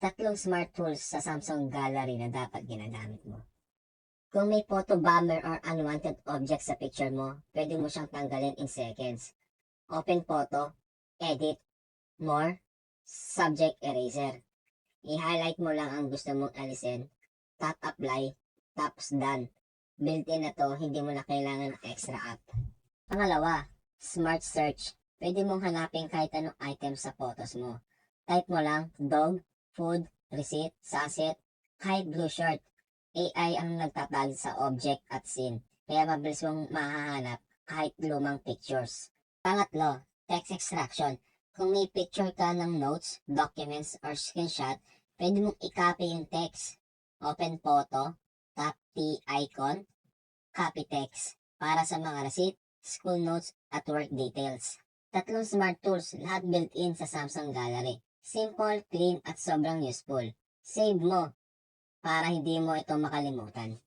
Tatlong smart tools sa Samsung Gallery na dapat ginagamit mo. Kung may photo bomber or unwanted object sa picture mo, pwede mo siyang tanggalin in seconds. Open photo, edit, more, subject eraser. I-highlight mo lang ang gusto mong alisin, tap apply, tapos done. Built-in na to, hindi mo na kailangan ng extra app. Pangalawa, smart search. Pwede mong hanapin kahit anong item sa photos mo. Type mo lang, dog, food, receipt, sunset, kahit blue shirt. AI ang nagtatag sa object at scene, kaya mabilis mong mahahanap kahit lumang pictures. Pangatlo, text extraction. Kung may picture ka ng notes, documents, or screenshot, pwede mong i-copy yung text. Open photo, tap T icon, copy text, para sa mga receipt, school notes, at work details. Tatlong smart tools, lahat built-in sa Samsung Gallery. Simple, clean, at sobrang useful. Save mo para hindi mo ito makalimutan.